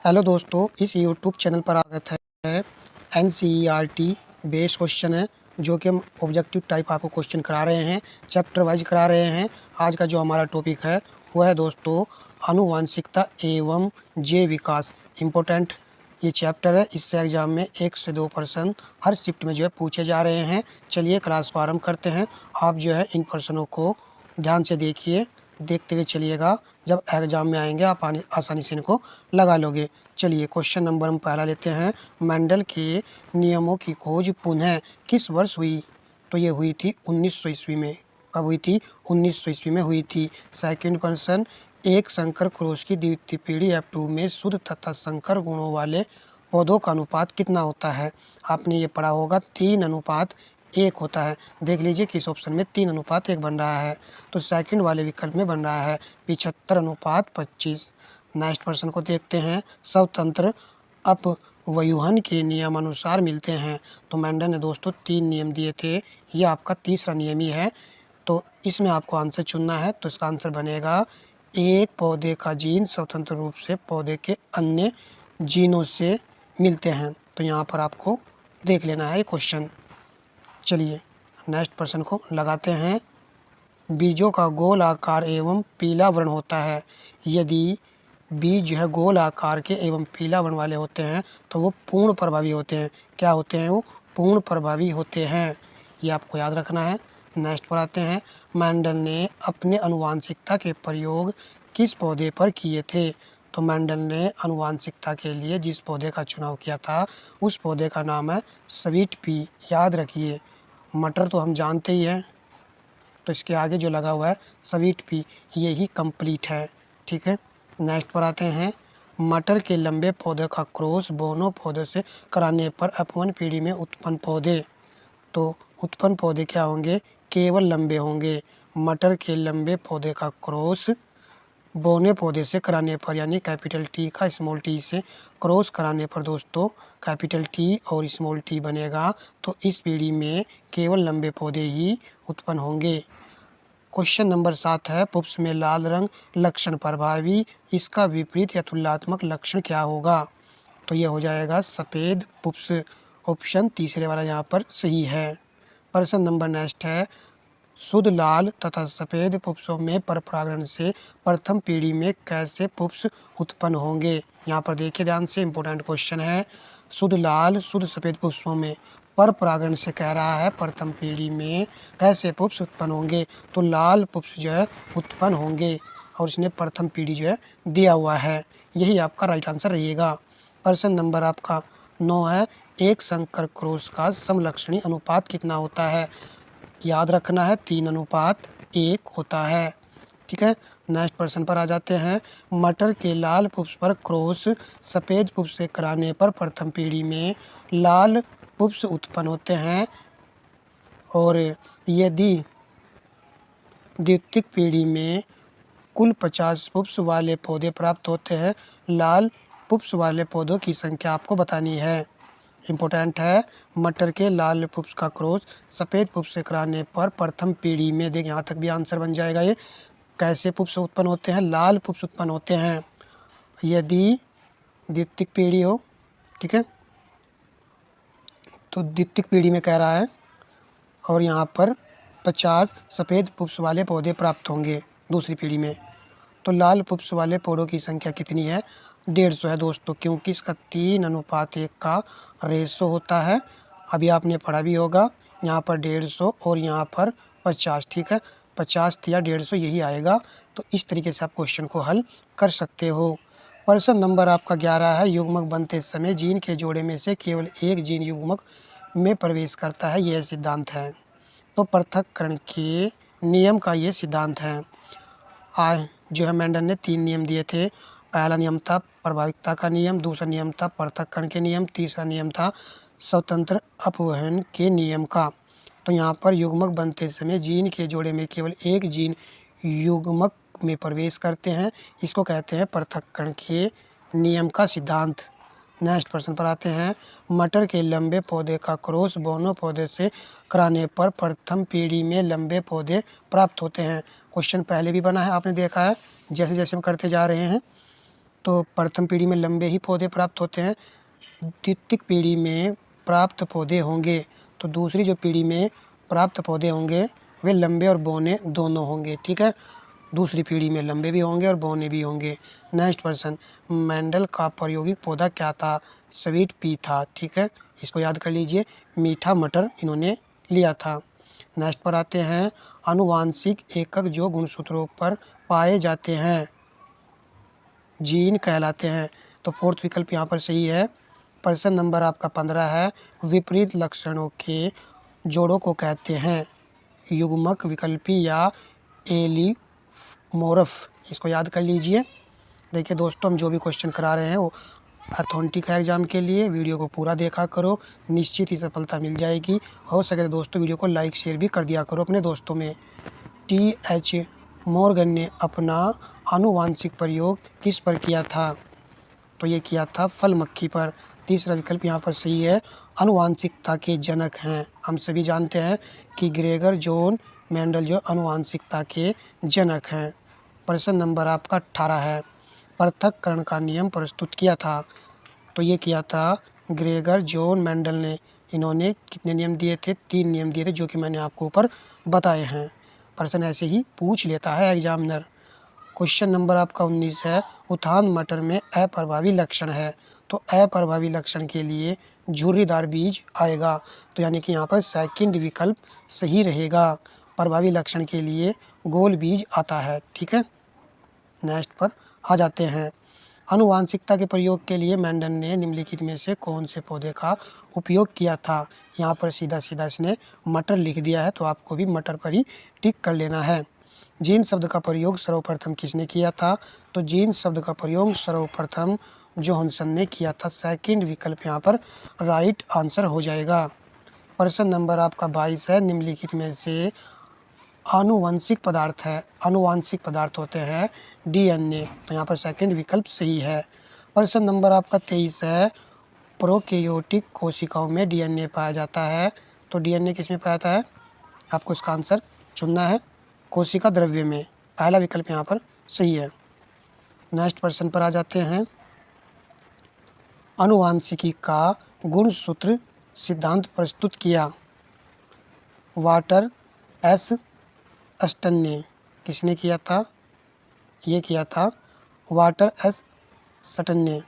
Hello दोस्तों, इस YouTube channel पर स्वागत है। एनसीईआरटी बेस्ड क्वेश्चन है जो कि हम ऑब्जेक्टिव टाइप आपको क्वेश्चन करा रहे हैं, चैप्टर वाइज करा रहे हैं। आज का जो हमारा टॉपिक है वो है दोस्तों आनुवांशिकता एवं जैव विकास। इम्पोर्टेंट ये चैप्टर है, इससे एग्जाम में 1 से 2 प्रश्न हर शिफ्ट में जो है पूछे जा रहे हैं। चलिए क्लास को आरम्भ करते हैं। आप जो है इन प्रश्नों को ध्यान से देखिए, देखते हुए चलिएगा। जब एग्जाम में आएंगे आप आसानी से इनको लगा लोगे। चलिए क्वेश्चन नंबर हम पहला लेते हैं। मेंडल के नियमों की खोज पुनः किस वर्ष हुई? तो ये हुई थी 1900 ईस्वी में। कब हुई थी? 1900 ईस्वी में हुई थी। सेकंड प्रश्न, एक संकर क्रोस की द्वितीय पीढ़ी F2 में शुद्ध तथा संकर गुणों वाले पौधों का अनुपात कितना होता है? आपने ये पढ़ा होगा 3:1 होता है। देख लीजिए किस ऑप्शन में 3:1 बन रहा है। तो सेकंड वाले विकल्प में बन रहा है 75:25। नेक्स्ट प्रश्न को देखते हैं। स्वतंत्र अपव्यूहन के नियम अनुसार मिलते हैं। तो मेंडल ने दोस्तों 3 नियम दिए थे, ये आपका तीसरा नियम ही है। तो इसमें आपको आंसर चुनना है। तो इसका आंसर बनेगा एक पौधे का जीन स्वतंत्र रूप से पौधे के अन्य जीनों से मिलते हैं। तो यहाँ पर आपको देख लेना है क्वेश्चन। चलिए नेक्स्ट प्रश्न को लगाते हैं। बीजों का गोल आकार एवं पीला वर्ण होता है। यदि बीज जो है गोल आकार के एवं पीला वर्ण वाले होते हैं तो वो पूर्ण प्रभावी होते हैं। क्या होते हैं वो? पूर्ण प्रभावी होते हैं। ये आपको याद रखना है। नेक्स्ट पर आते हैं। मेंडल ने अपने आनुवांशिकता के प्रयोग किस पौधे पर किए थे? तो मेंडल ने आनुवांशिकता के लिए जिस पौधे का चुनाव किया था उस पौधे का नाम है स्वीट पी। याद रखिए, मटर तो हम जानते ही हैं, तो इसके आगे जो लगा हुआ है स्वीट पी, ये ही कंप्लीट है। ठीक है, नेक्स्ट पर आते हैं। मटर के लंबे पौधे का क्रॉस बोनो पौधे से कराने पर F1 पीढ़ी में उत्पन्न पौधे, तो उत्पन्न पौधे क्या होंगे? केवल लंबे होंगे। मटर के लंबे पौधे का क्रॉस बोने पौधे से कराने पर, यानी कैपिटल टी का स्मॉल टी से क्रॉस कराने पर दोस्तों कैपिटल टी और स्मॉल टी बनेगा। तो इस पीढ़ी में केवल लंबे पौधे ही उत्पन्न होंगे। क्वेश्चन नंबर 7 है। पुष्प में लाल रंग लक्षण प्रभावी, इसका विपरीत या तुलनात्मक लक्षण क्या होगा? तो ये हो जाएगा सफ़ेद पुष्प। ऑप्शन तीसरे वाला यहाँ पर सही है। प्रश्न नंबर नेक्स्ट है। शुद्ध लाल तथा सफ़ेद पुष्पों में परपरागण से प्रथम पीढ़ी में कैसे पुष्प उत्पन्न होंगे? यहाँ पर देखिए ध्यान से, इम्पोर्टेंट क्वेश्चन है। शुद्ध लाल शुद्ध सफ़ेद पुष्पों में परपरागण से कह रहा है प्रथम पीढ़ी में कैसे पुष्प उत्पन्न होंगे? तो लाल पुष्प जो है उत्पन्न होंगे, और इसने प्रथम पीढ़ी जो है दिया हुआ है। यही आपका राइट आंसर रहेगा। प्रश्न नंबर आपका 9 है। एक संकर क्रोस का समलक्षणी अनुपात कितना होता है? याद रखना है 3:1 होता है। ठीक है, नेक्स्ट प्रश्न पर आ जाते हैं। मटर के लाल पुष्प पर क्रॉस सफ़ेद पुष्प से कराने पर प्रथम पीढ़ी में लाल पुष्प उत्पन्न होते हैं, और यदि द्वितीय पीढ़ी में कुल 50 पुष्प वाले पौधे प्राप्त होते हैं। लाल पुष्प वाले पौधों की संख्या आपको बतानी है। इम्पोर्टेंट है। मटर के लाल पुष्प का क्रॉस सफ़ेद पुष्प से कराने पर प्रथम पीढ़ी में, देख यहाँ तक भी आंसर बन जाएगा। ये कैसे पुष्प उत्पन्न होते हैं? लाल पुष्प उत्पन्न होते हैं यदि द्वितीय पीढ़ी हो। ठीक है, तो द्वितीय पीढ़ी में कह रहा है, और यहाँ पर 50 सफ़ेद पुष्प वाले पौधे प्राप्त होंगे दूसरी पीढ़ी में। तो लाल पुष्प वाले पौधों की संख्या कितनी है? 150 है दोस्तों, क्योंकि इसका 3:1 का रेशो होता है। अभी आपने पढ़ा भी होगा, यहाँ पर 150 और यहाँ पर 50। ठीक है, 50 या 150 यही आएगा। तो इस तरीके से आप क्वेश्चन को हल कर सकते हो। प्रश्न नंबर आपका 11 है। युग्मक बनते समय जीन के जोड़े में से केवल एक जीन युग्मक में प्रवेश करता है, यह सिद्धांत है। तो पृथक्करण के नियम का ये सिद्धांत है। जो है मेंडल ने 3 नियम दिए थे। पहला नियम था प्रभाविकता का नियम, दूसरा नियम था पृथक्करण के नियम, तीसरा नियम था स्वतंत्र अपवहन के नियम का। तो यहाँ पर युग्मक बनते समय जीन के जोड़े में केवल एक जीन युग्मक में प्रवेश करते हैं, इसको कहते हैं पृथक्करण के नियम का सिद्धांत। नेक्स्ट प्रश्न पर आते हैं। मटर के लंबे पौधे का क्रॉस बोनो पौधे से कराने पर प्रथम पीढ़ी में लंबे पौधे प्राप्त होते हैं। क्वेश्चन पहले भी बना है, आपने देखा है, जैसे जैसे हम करते जा रहे हैं। तो प्रथम पीढ़ी में लंबे ही पौधे प्राप्त होते हैं, द्वितीय पीढ़ी में प्राप्त पौधे होंगे तो दूसरी जो पीढ़ी में प्राप्त पौधे होंगे वे लंबे और बौने दोनों होंगे। ठीक है, दूसरी पीढ़ी में लंबे भी होंगे और बौने भी होंगे। नेक्स्ट प्रश्न, मेंडल का प्रायोगिक पौधा क्या था? स्वीट पी था। ठीक है, इसको याद कर लीजिए, मीठा मटर इन्होंने लिया था। नेक्स्ट पर आते हैं, आनुवांशिक एकक जो गुणसूत्रों पर पाए जाते हैं जीन कहलाते हैं। तो फोर्थ विकल्प यहाँ पर सही है। प्रश्न नंबर आपका 15 है, विपरीत लक्षणों के जोड़ों को कहते हैं युग्मक, विकल्पी या एलिमोर्फ। इसको याद कर लीजिए। देखिए दोस्तों, हम जो भी क्वेश्चन करा रहे हैं वो अथेंटिक है एग्जाम के लिए। वीडियो को पूरा देखा करो, निश्चित ही सफलता मिल जाएगी। हो सके तो दोस्तों वीडियो को लाइक शेयर भी कर दिया करो अपने दोस्तों में। T.H. मॉर्गन ने अपना आनुवांशिक प्रयोग किस पर किया था? तो ये किया था फल मक्खी पर। तीसरा विकल्प यहाँ पर सही है, आनुवांशिकता के जनक हैं। हम सभी जानते हैं कि ग्रेगर जॉन मेंडल जो आनुवांशिकता के जनक हैं। प्रश्न नंबर आपका 18 है, पृथक्करण का नियम प्रस्तुत किया था? तो ये किया था ग्रेगर जॉन मेंडल ने। इन्होंने कितने नियम दिए थे? 3 नियम दिए थे, जो कि मैंने आपको ऊपर बताए हैं। प्रश्न ऐसे ही पूछ लेता है एग्जामिनर। क्वेश्चन नंबर आपका 19 है, उत्थान मटर में अप्रभावी लक्षण है। तो अप्रभावी लक्षण के लिए झुर्रीदार बीज आएगा, तो यानी कि यहाँ पर सेकंड विकल्प सही रहेगा। प्रभावी लक्षण के लिए गोल बीज आता है। ठीक है, नेक्स्ट पर आ जाते हैं। आनुवांशिकता के प्रयोग के लिए मेंडल ने निम्नलिखित में से कौन से पौधे का उपयोग किया था? यहाँ पर सीधा सीधा इसने मटर लिख दिया है, तो आपको भी मटर पर ही टिक कर लेना है। जीन शब्द का प्रयोग सर्वप्रथम किसने किया था? तो जीन शब्द का प्रयोग सर्वप्रथम जोहानसन ने किया था। सेकंड विकल्प यहाँ पर राइट आंसर हो जाएगा। प्रश्न नंबर आपका 22 है, निम्नलिखित में से आनुवंशिक पदार्थ है, आनुवांशिक पदार्थ होते हैं DNA। तो यहाँ पर सेकंड विकल्प सही है। प्रश्न नंबर आपका 23 है, प्रोकैरियोटिक कोशिकाओं में DNA पाया जाता है। तो DNA किस में पाया जाता है? आपको इसका आंसर चुनना है, कोशिका द्रव्य में। पहला विकल्प यहाँ पर सही है। नेक्स्ट प्रश्न पर आ जाते हैं, आनुवांशिकी का गुणसूत्र सिद्धांत प्रस्तुत किया? वाटर एस अस्टन ने। किसने किया था? ये किया था वाटर एस सटन ने।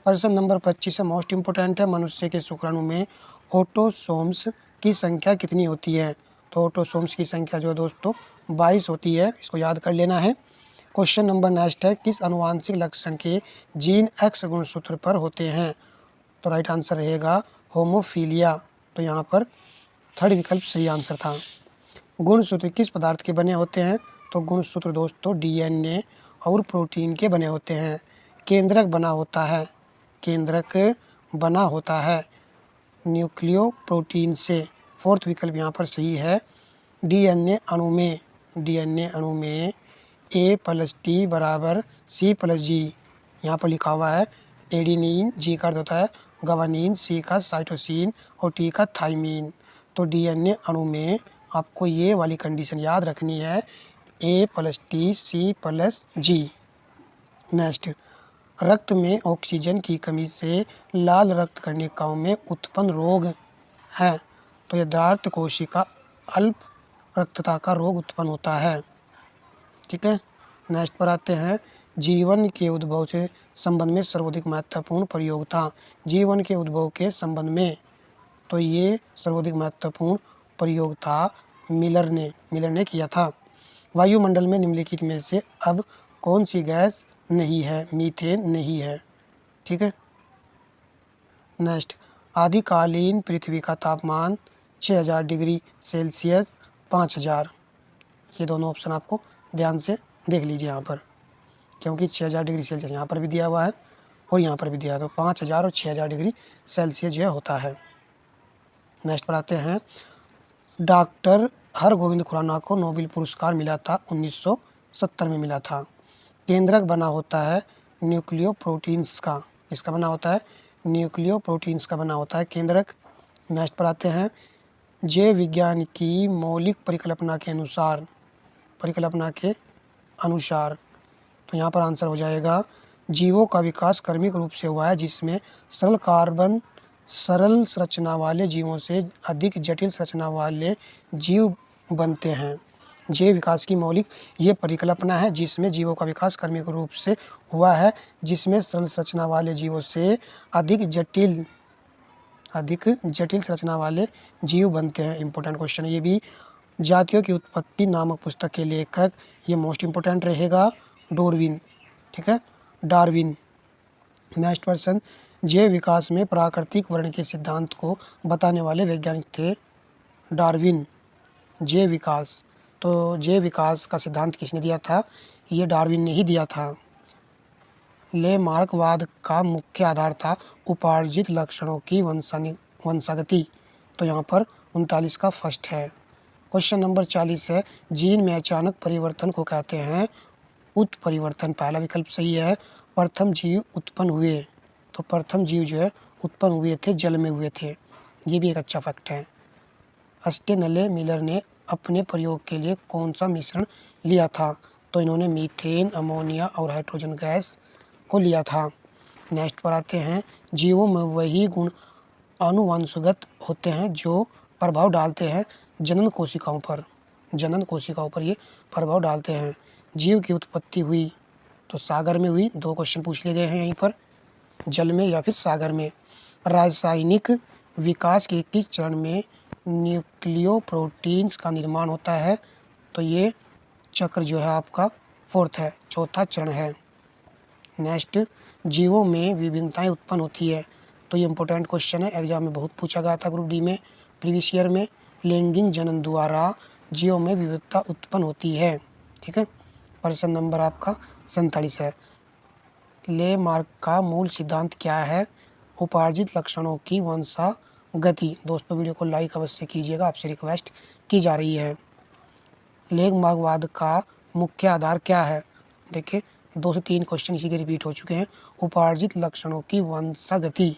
प्रश्न नंबर 25 है, मोस्ट इम्पोर्टेंट है, मनुष्य के शुक्राणु में ऑटोसोम्स की संख्या कितनी होती है? तो ऑटोसोम्स की संख्या जो है दोस्तों 22 होती है, इसको याद कर लेना है। क्वेश्चन नंबर नेक्स्ट है, किस आनुवांशिक लक्षण के जीन X गुणसूत्र पर होते हैं? तो राइट आंसर रहेगा होमोफीलिया। तो यहाँ पर थर्ड विकल्प सही आंसर था। गुणसूत्र किस पदार्थ के बने होते हैं? तो गुणसूत्र दोस्तों DNA और प्रोटीन के बने होते हैं। केंद्रक बना होता है, केंद्रक बना होता है न्यूक्लियो प्रोटीन से। फोर्थ विकल्प यहाँ पर सही है। DNA अणु में A+T = C+G। यहाँ पर लिखा हुआ है एडिनिन, G का अर्थ होता है गवानीन, C का साइटोसिन और T का थाइमीन। तो DNA अणु में आपको ये वाली कंडीशन याद रखनी है, A+T C+G। नेक्स्ट, रक्त में ऑक्सीजन की कमी से लाल रक्त कणिकाओं में उत्पन्न रोग है। तो ये दार्थ कोशिका अल्प रक्तता का रोग उत्पन्न होता है। ठीक है, नेक्स्ट पर आते हैं, जीवन के उद्भव से संबंध में सर्वाधिक महत्वपूर्ण प्रयोग था। जीवन के उद्भव के संबंध में तो ये सर्वाधिक महत्वपूर्ण प्रयोग था मिलर ने किया था। वायुमंडल में निम्नलिखित में से अब कौन सी गैस नहीं है? मीथेन नहीं है। ठीक है, नेक्स्ट, आदिकालीन पृथ्वी का तापमान 6000 डिग्री सेल्सियस 5000। ये दोनों ऑप्शन आपको ध्यान से देख लीजिए यहाँ पर, क्योंकि 6000 डिग्री सेल्सियस यहाँ पर भी दिया हुआ है और यहाँ पर भी दिया है, तो 5000 और 6000 डिग्री सेल्सियस जो होता है। नेक्स्ट पर आते हैं, डॉक्टर हरगोविंद खुराना को नोबेल पुरस्कार मिला था 1970 में मिला था। केंद्रक बना होता है न्यूक्लियो प्रोटीन्स का। इसका बना होता है न्यूक्लियो प्रोटीन्स का बना होता है केंद्रक। नेक्स्ट पर आते हैं, जैव विज्ञान की मौलिक परिकल्पना के अनुसार, तो यहाँ पर आंसर हो जाएगा जीवों का विकास क्रमिक रूप से हुआ है, जिसमें सरल संरचना वाले जीवों से अधिक जटिल संरचना वाले जीव बनते हैं। जैव विकास की मौलिक ये परिकल्पना है, जिसमें जीवों का विकास क्रमिक रूप से हुआ है, जिसमें सरल संरचना वाले जीवों से अधिक जटिल संरचना वाले जीव बनते हैं। इंपॉर्टेंट क्वेश्चन ये भी। जातियों की उत्पत्ति नामक पुस्तक के लेखक, ये मोस्ट इंपॉर्टेंट रहेगा, डार्विन। ठीक है, डार्विन। नेक्स्ट पर्सन, जैव विकास में प्राकृतिक वर्ण के सिद्धांत को बताने वाले वैज्ञानिक थे डार्विन। जैव विकास, तो जैव विकास का सिद्धांत किसने दिया था? ये डार्विन ने ही दिया था। लेमार्कवाद का मुख्य आधार था उपार्जित लक्षणों की वंशागति। तो यहाँ पर 39 का फर्स्ट है। क्वेश्चन नंबर 40 है, जीन में अचानक परिवर्तन को कहते हैं उत्परिवर्तन। पहला विकल्प सही है। प्रथम जीव उत्पन्न हुए, तो प्रथम जीव जो है उत्पन्न हुए थे, जल में हुए थे। ये भी एक अच्छा फैक्ट है। स्टेनले मिलर ने अपने प्रयोग के लिए कौन सा मिश्रण लिया था? तो इन्होंने मीथेन, अमोनिया और हाइड्रोजन गैस को लिया था। नेक्स्ट पर आते हैं, जीवों में वही गुण आनुवंशिकगत होते हैं जो प्रभाव डालते हैं जनन कोशिकाओं पर ये प्रभाव डालते हैं। जीव की उत्पत्ति हुई तो सागर में हुई। 2 क्वेश्चन पूछ लिए गए हैं यहीं पर, जल में या फिर सागर में। रासायनिक विकास के किस चरण में न्यूक्लियोप्रोटीन्स का निर्माण होता है? तो ये चक्र जो है आपका 4th है, 4था चरण है। नेक्स्ट, जीवों में विभिन्नताएं उत्पन्न होती है। तो ये इंपॉर्टेंट क्वेश्चन है, एग्जाम में बहुत पूछा गया था ग्रुप डी में प्रीवियस ईयर में। लैंगिक जनन द्वारा जीवों में विविधता उत्पन्न होती है। ठीक है, प्रश्न नंबर आपका 47 है। लेमार्क का मूल सिद्धांत क्या है? उपार्जित लक्षणों की वंशागति। दोस्तों वीडियो को लाइक अवश्य कीजिएगा, आपसे रिक्वेस्ट की जा रही है। लेमार्कवाद का मुख्य आधार क्या है? देखिए 2 से 3 क्वेश्चन इसी के रिपीट हो चुके हैं। उपार्जित लक्षणों की वंशागति,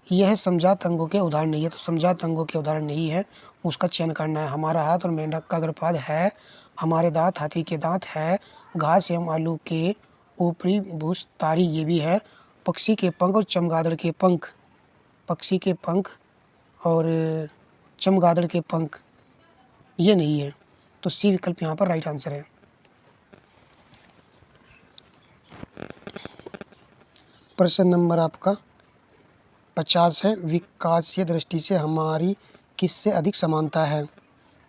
यह समझात अंगों के उदाहरण नहीं है, तो समझात अंगों के उदाहरण नहीं है, उसका चयन करना है। हमारा हाथ और मेंढक का गर्भपात है, हमारे दांत हाथी के दांत है, घास एवं आलू के ऊपरी भूस्तारी ये भी है, पक्षी के पंख और चमगादड़ के पंख, पक्षी के पंख और चमगादड़ के पंख ये नहीं है। तो सी विकल्प यहाँ पर राइट आंसर है। प्रश्न नंबर आपका 50 है। विकासीय दृष्टि से हमारी किससे अधिक समानता है?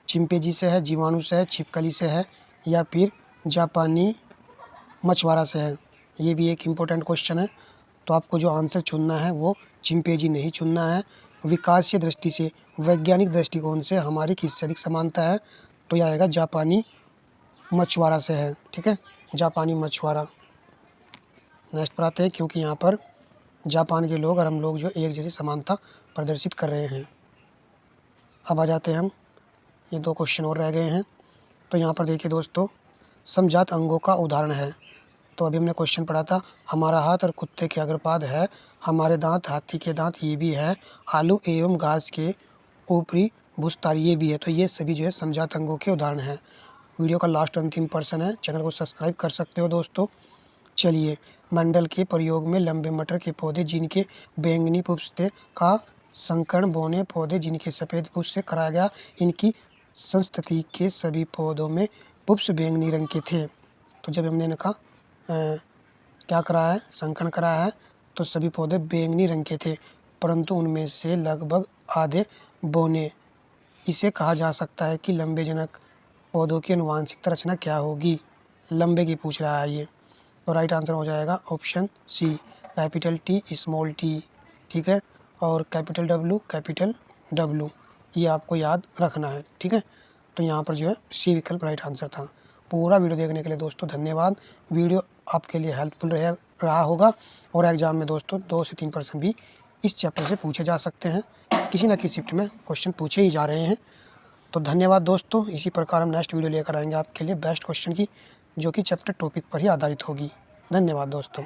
चिंपैंजी से है, जीवाणु से है, छिपकली से है या फिर जापानी मछुआरा से है? ये भी एक इम्पोर्टेंट क्वेश्चन है। तो आपको जो आंसर चुनना है वो चिंपैंजी नहीं चुनना है। विकासीय दृष्टि से, वैज्ञानिक दृष्टिकोण से हमारी किससे अधिक समानता है? तो यह आएगा जापानी मछुआरा से है। ठीक है, जापानी मछुआरा। नेक्स्ट पर आते हैं, क्योंकि यहाँ पर जापान के लोग और हम लोग जो एक जैसी समानता प्रदर्शित कर रहे हैं। अब आ जाते हैं हम, ये 2 क्वेश्चन और रह गए हैं। तो यहाँ पर देखिए दोस्तों, समझात अंगों का उदाहरण है। तो अभी हमने क्वेश्चन पढ़ा था, हमारा हाथ और कुत्ते के अग्रपाद है, हमारे दांत हाथी के दांत ये भी है, आलू एवं घास के ऊपरी भूस्तारी ये भी है। तो ये सभी जो है समझात अंगों के उदाहरण हैं। वीडियो का लास्ट अंतिम पर्सन है, चैनल को सब्सक्राइब कर सकते हो दोस्तों। चलिए, मंडल के प्रयोग में लंबे मटर के पौधे जिनके बैंगनी पुष्प का संकरण बोने पौधे जिनके सफ़ेद पुष्प से कराया गया, इनकी संस्तति के सभी पौधों में पुष्प बैंगनी रंग के थे। तो जब हमने इनका क्या कराया है, संकरण कराया है, तो सभी पौधे बैंगनी रंग के थे, परंतु उनमें से लगभग आधे बौने। इसे कहा जा सकता है कि लंबे जनक पौधों की आनुवांशिक रचना क्या होगी? लंबे की पूछ रहा है ये। तो राइट आंसर हो जाएगा option C, capital T small T. ठीक है, और कैपिटल डब्लू ये आपको याद रखना है। ठीक है, तो यहाँ पर जो है सी विकल्प राइट आंसर था। पूरा वीडियो देखने के लिए दोस्तों धन्यवाद। वीडियो आपके लिए हेल्पफुल रहा होगा, और एग्जाम में दोस्तों 2 से 3% भी इस चैप्टर से पूछे जा सकते हैं। किसी न किसी शिफ्ट में क्वेश्चन पूछे ही जा रहे हैं। तो धन्यवाद दोस्तों। इसी प्रकार हम नेक्स्ट वीडियो लेकर आएंगे आपके लिए बेस्ट क्वेश्चन की, जो कि चैप्टर टॉपिक पर ही आधारित होगी। धन्यवाद दोस्तों।